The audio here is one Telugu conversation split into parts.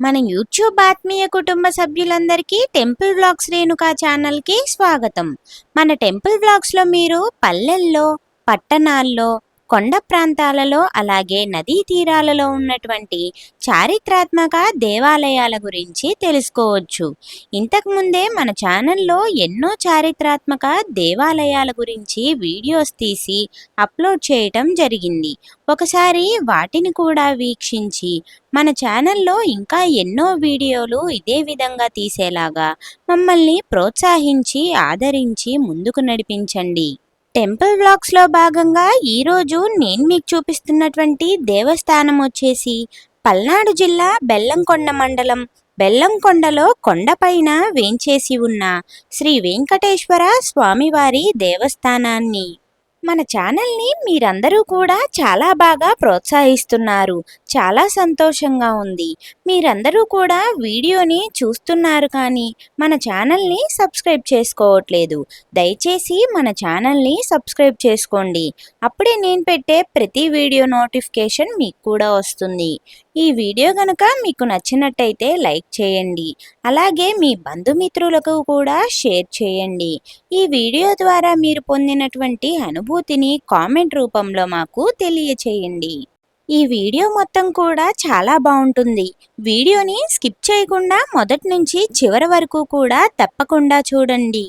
మన యూట్యూబ్ ఆత్మీయ కుటుంబ సభ్యులందరికీ టెంపుల్ వ్లాగ్స్ రేణుకా ఛానల్కి స్వాగతం. మన టెంపుల్ వ్లాగ్స్లో మీరు పల్లెల్లో, పట్టణాల్లో, కొండ ప్రాంతాలలో అలాగే నదీ తీరాలలో ఉన్నటువంటి చారిత్రాత్మక దేవాలయాల గురించి తెలుసుకోవచ్చు. ఇంతకుముందే మన ఛానల్లో ఎన్నో చారిత్రాత్మక దేవాలయాల గురించి వీడియోస్ తీసి అప్లోడ్ చేయటం జరిగింది. ఒకసారి వాటిని కూడా వీక్షించి మన ఛానల్లో ఇంకా ఎన్నో వీడియోలు ఇదే విధంగా తీసేలాగా మమ్మల్ని ప్రోత్సహించి ఆదరించి ముందుకు నడిపించండి. టెంపుల్ వ్లాగ్స్లో భాగంగా ఈరోజు నేను మీకు చూపిస్తున్నటువంటి దేవస్థానం వచ్చేసి పల్నాడు జిల్లా బెల్లంకొండ మండలం బెల్లంకొండలో కొండపైన వేంచేసి ఉన్న శ్రీ వెంకటేశ్వర స్వామివారి దేవస్థానాన్ని. మన ఛానల్ని మీరందరూ కూడా చాలా బాగా ప్రోత్సహిస్తున్నారు. చాలా సంతోషంగా ఉంది. మీరందరూ కూడా వీడియోని చూస్తున్నారు కానీ మన ఛానల్ని సబ్స్క్రైబ్ చేసుకోవట్లేదు. దయచేసి మన ఛానల్ని సబ్స్క్రైబ్ చేసుకోండి. అప్పుడే నేను పెట్టే ప్రతి వీడియో నోటిఫికేషన్ మీకు కూడా వస్తుంది. ఈ వీడియో కనుక మీకు నచ్చినట్టయితే లైక్ చేయండి. అలాగే మీ బంధుమిత్రులకు కూడా షేర్ చేయండి. ఈ వీడియో ద్వారా మీరు పొందినటువంటి అనుభూతిని కామెంట్ రూపంలో మాకు తెలియచేయండి. ఈ వీడియో మొత్తం కూడా చాలా బాగుంటుంది. వీడియోని స్కిప్ చేయకుండా మొదటి నుంచి చివరి వరకు కూడా తప్పకుండా చూడండి.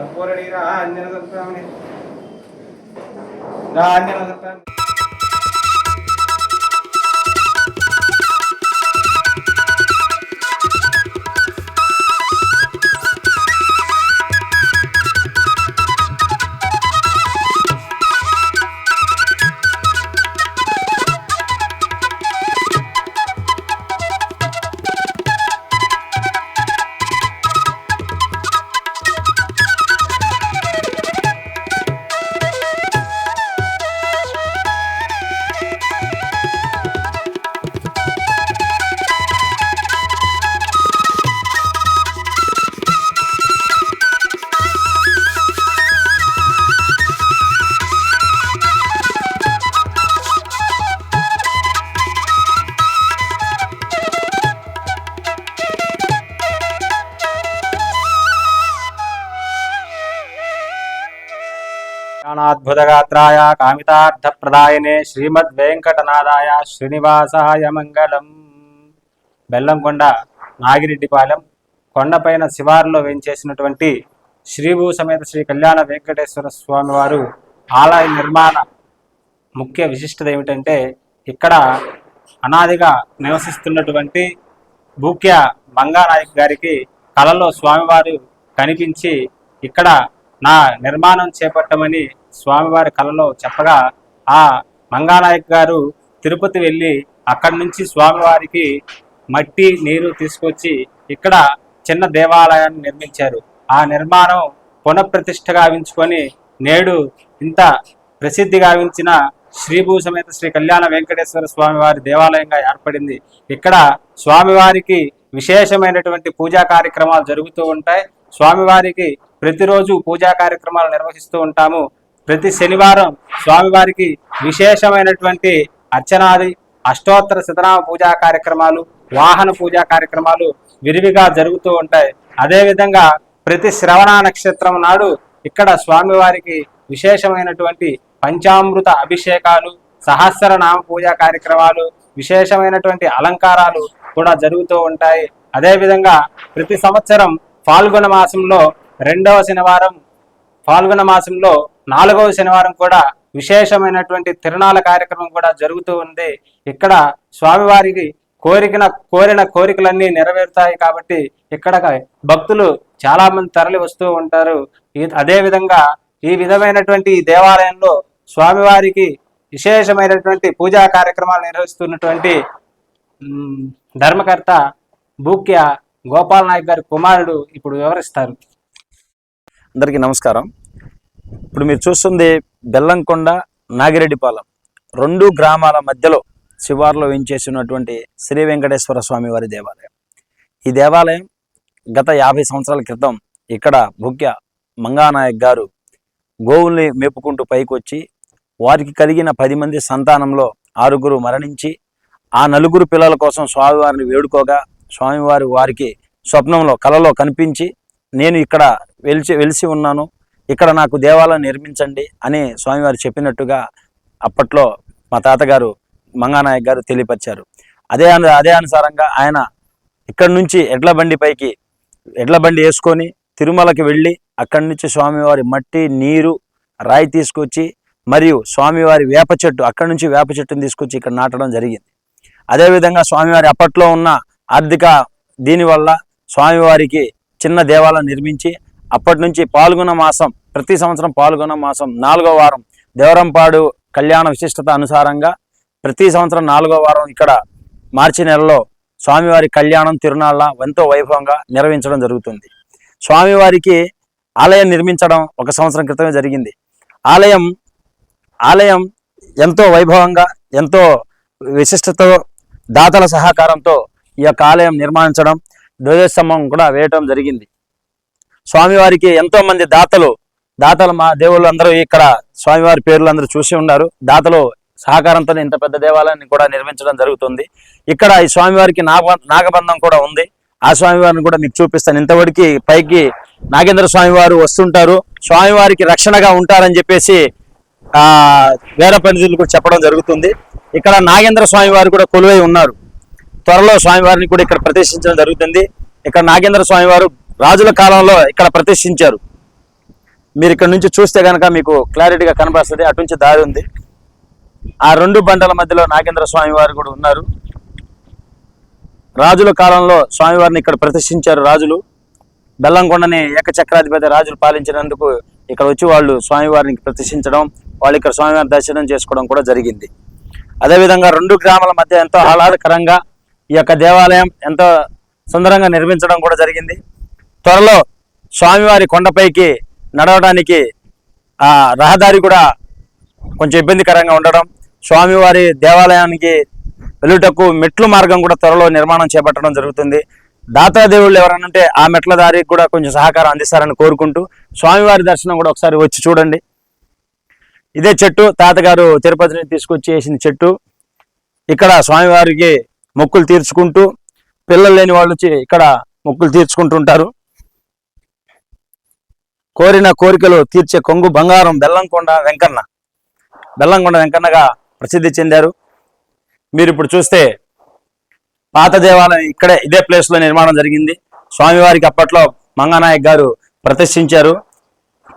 కర్పూరడి రాంజన దత్తామని రాంజన దత్తామని జ్ఞానాద్భుతగాత్రాయ కామితార్థప్రదాయనే శ్రీమద్వేంకటనాథాయ శ్రీనివాసాయ మంగళం. బెల్లంకొండ నాగిరెడ్డిపాలెం కొండపైన శివారులో వేంచేసినటువంటి శ్రీభూ సమేత శ్రీ కళ్యాణ వెంకటేశ్వర స్వామి వారు ఆలయ నిర్మాణ ముఖ్య విశిష్టత ఏమిటంటే, ఇక్కడ అనాదిగా నివసిస్తున్నటువంటి భూక్య మంగానాయక్ గారికి కలలో స్వామివారు కనిపించి ఇక్కడ నా నిర్మాణం చేపట్టమని స్వామివారి కలలో చెప్పగా, ఆ మంగానాయక్ గారు తిరుపతి వెళ్ళి అక్కడి నుంచి స్వామివారికి మట్టి నీరు తీసుకొచ్చి ఇక్కడ చిన్న దేవాలయాన్ని నిర్మించారు. ఆ నిర్మాణం పునఃప్రతిష్ఠ గావించుకొని నేడు ఇంత ప్రసిద్ధి గావించిన శ్రీభూ సమేత శ్రీ కళ్యాణ వెంకటేశ్వర స్వామి వారి దేవాలయంగా ఏర్పడింది. ఇక్కడ స్వామివారికి విశేషమైనటువంటి పూజా కార్యక్రమాలు జరుగుతూ ఉంటాయి. స్వామివారికి ప్రతిరోజు పూజా కార్యక్రమాలు నిర్వహిస్తూ ఉంటాము. ప్రతి శనివారం స్వామివారికి విశేషమైనటువంటి అర్చనాది అష్టోత్తర శతనామ పూజా కార్యక్రమాలు, వాహన పూజా కార్యక్రమాలు విరివిగా జరుగుతూ ఉంటాయి. అదేవిధంగా ప్రతి శ్రవణ నక్షత్రం నాడు ఇక్కడ స్వామివారికి విశేషమైనటువంటి పంచామృత అభిషేకాలు, సహస్రనామ పూజా కార్యక్రమాలు, విశేషమైనటువంటి అలంకారాలు కూడా జరుగుతూ ఉంటాయి. అదేవిధంగా ప్రతి సంవత్సరం ఫాల్గుణ మాసంలో 2వ శనివారం, ఫాల్గుణ మాసంలో 4వ శనివారం కూడా విశేషమైనటువంటి తిరునాళ్ళ కార్యక్రమం కూడా జరుగుతూ ఉంది. ఇక్కడ స్వామివారికి కోరిన కోరికలన్నీ నెరవేరుతాయి కాబట్టి ఇక్కడ భక్తులు చాలా మంది తరలి వస్తూ ఉంటారు. అదేవిధంగా ఈ విధమైనటువంటి దేవాలయంలో స్వామివారికి విశేషమైనటువంటి పూజా కార్యక్రమాలు నిర్వహిస్తున్నటువంటి ధర్మకర్త భూక్య గోపాల్ నాయక్ గారి కుమారుడు ఇప్పుడు వివరిస్తారు. అందరికీ నమస్కారం. ఇప్పుడు మీరు చూస్తుంది బెల్లంకొండ నాగిరెడ్డిపాలెం 2 గ్రామాల మధ్యలో శివార్లో వేంచేసినటువంటి శ్రీ వెంకటేశ్వర స్వామి వారి దేవాలయం. ఈ దేవాలయం గత 50 సంవత్సరాల క్రితం ఇక్కడ భూక్య మంగానాయక్ గారు గోవుల్ని మేపుకుంటూ పైకి వచ్చి వారికి కలిగిన 10 మంది సంతానంలో 6గురు మరణించి ఆ 4 పిల్లల కోసం స్వామివారిని వేడుకోగా స్వామివారి వారికి స్వప్నంలో కలలో కనిపించి, నేను ఇక్కడ వెలిసి ఉన్నాను, ఇక్కడ నాకు దేవాలయం నిర్మించండి అని స్వామివారు చెప్పినట్టుగా అప్పట్లో మా తాతగారు మంగానాయక్ గారు తెలియపరిచారు. అదే అనుసారంగా ఆయన ఇక్కడి నుంచి ఎడ్ల బండి వేసుకొని తిరుమలకి వెళ్ళి అక్కడి నుంచి స్వామివారి మట్టి నీరు రాయి తీసుకొచ్చి మరియు స్వామివారి వేప చెట్టు అక్కడి నుంచి వేప చెట్టుని తీసుకొచ్చి ఇక్కడ నాటడం జరిగింది. అదేవిధంగా స్వామివారి అప్పట్లో ఉన్న ఆర్థిక దీనివల్ల స్వామివారికి చిన్న దేవాలయం నిర్మించి అప్పటి నుంచి పాల్గొన మాసం, ప్రతి సంవత్సరం పాల్గొన మాసం 4వ వారం దేవరంపాడు కళ్యాణ విశిష్టత అనుసారంగా ప్రతి సంవత్సరం 4వ వారం ఇక్కడ మార్చి నెలలో స్వామివారి కళ్యాణం తిరునాళ్ళ ఎంతో వైభవంగా నిర్వహించడం జరుగుతుంది. స్వామివారికి ఆలయం నిర్మించడం 1 సంవత్సరం క్రితమే జరిగింది. ఆలయం ఎంతో వైభవంగా, ఎంతో విశిష్టతో, దాతల సహకారంతో ఈ యొక్క ఆలయం నిర్మించడం, ధ్వజస్తంభం కూడా వేయటం జరిగింది. స్వామివారికి ఎంతో మంది దాతలు మా దేవుళ్ళు అందరూ ఇక్కడ స్వామివారి పేర్లు అందరూ చూసి ఉన్నారు. దాతలు సహకారంతో ఇంత పెద్ద దేవాలయాన్ని కూడా నిర్మించడం జరుగుతుంది. ఇక్కడ ఈ స్వామివారికి నాగబంధం కూడా ఉంది. ఆ స్వామివారిని కూడా మీకు చూపిస్తాను. ఇంతవరకు పైకి నాగేంద్ర స్వామివారు వస్తుంటారు, స్వామివారికి రక్షణగా ఉంటారని చెప్పేసి వేద పండితులు కూడా చెప్పడం జరుగుతుంది. ఇక్కడ నాగేంద్ర స్వామివారు కూడా కొలువై ఉన్నారు. త్వరలో స్వామివారిని కూడా ఇక్కడ ప్రతిష్ఠించడం జరుగుతుంది. ఇక్కడ నాగేంద్ర స్వామివారు రాజుల కాలంలో ఇక్కడ ప్రతిష్ఠించారు. మీరు ఇక్కడ నుంచి చూస్తే కనుక మీకు క్లారిటీగా కనబడుతుంది. అటు నుంచి దారి ఉంది. ఆ రెండు బండల మధ్యలో నాగేంద్ర స్వామి వారు కూడా ఉన్నారు. రాజుల కాలంలో స్వామివారిని ఇక్కడ ప్రతిష్ఠించారు రాజులు. బెల్లంకొండని ఏకచక్రాధిపతి రాజులు పాలించినందుకు ఇక్కడ వచ్చి వాళ్ళు స్వామివారిని ప్రతిష్ఠించడం, వాళ్ళు ఇక్కడ స్వామివారిని దర్శనం చేసుకోవడం కూడా జరిగింది. అదేవిధంగా రెండు గ్రామాల మధ్య ఎంతో ఆహ్లాదకరంగా ఈ యొక్క దేవాలయం ఎంతో సుందరంగా నిర్మించడం కూడా జరిగింది. త్వరలో స్వామివారి కొండపైకి నడవడానికి ఆ రహదారి కూడా కొంచెం ఇబ్బందికరంగా ఉండడం, స్వామివారి దేవాలయానికి వెళ్ళుటకు మెట్లు మార్గం కూడా త్వరలో నిర్మాణం చేపట్టడం జరుగుతుంది. దాతా దేవుళ్ళు ఎవరైనా ఉంటే ఆ మెట్ల దారికి కూడా కొంచెం సహకారం అందిస్తారని కోరుకుంటూ స్వామివారి దర్శనం కూడా ఒకసారి వచ్చి చూడండి. ఇదే చెట్టు తాతగారు తిరుపతి నుంచి తీసుకొచ్చి వేసిన చెట్టు. ఇక్కడ స్వామివారికి మొక్కులు తీర్చుకుంటూ, పిల్లలు లేని వాళ్ళు వచ్చి ఇక్కడ మొక్కులు తీర్చుకుంటుంటారు. కోరిన కోరికలు తీర్చే కొంగు బంగారం బెల్లంకొండ వెంకన్నగా ప్రసిద్ధి చెందారు. మీరు ఇప్పుడు చూస్తే పాత దేవాలయం ఇక్కడే ఇదే ప్లేస్లో నిర్మాణం జరిగింది. స్వామివారికి అప్పట్లో మంగానాయక్ గారు ప్రతిష్ఠించారు.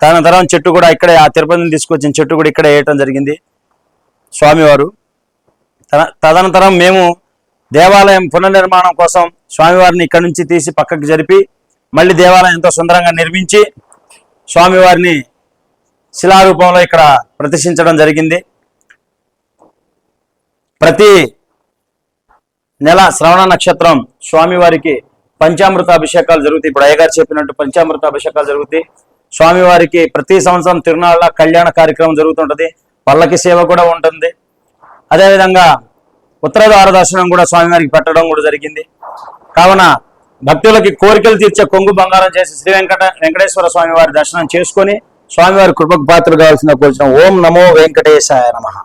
తదనంతరం చెట్టు కూడా ఇక్కడే, ఆ తిరుపతిని తీసుకొచ్చిన చెట్టు కూడా ఇక్కడే వేయటం జరిగింది స్వామివారు. తదనంతరం మేము దేవాలయం పునర్నిర్మాణం కోసం స్వామివారిని ఇక్కడి నుంచి తీసి పక్కకు జరిపి మళ్ళీ దేవాలయం ఎంతో సుందరంగా నిర్మించి స్వామివారిని శిలారూపంలో ఇక్కడ ప్రతిష్ఠించడం జరిగింది. ప్రతి నెల శ్రవణ నక్షత్రం స్వామివారికి పంచామృత అభిషేకాలు జరుగుతాయి. ఇప్పుడు అయ్యగారు చెప్పినట్టు పంచామృత అభిషేకాలు జరుగుతాయి. స్వామివారికి ప్రతి సంవత్సరం తిరునాళ్ళ కళ్యాణ కార్యక్రమం జరుగుతుంటది. పల్లకి సేవ కూడా ఉంటుంది. అదేవిధంగా ఉత్తరద్వార దర్శనం కూడా స్వామివారికి పెట్టడం కూడా జరిగింది. కావున భక్తులకి కోరికలు తీర్చే కొంగు బంగారం చేసి శ్రీ వెంకటేశ్వర స్వామి వారి దర్శనం చేసుకొని స్వామివారి కృపకు పాత్రలు కావాల్సిన కోరుచున్నాం. ఓం నమో వెంకటేశాయ నమః.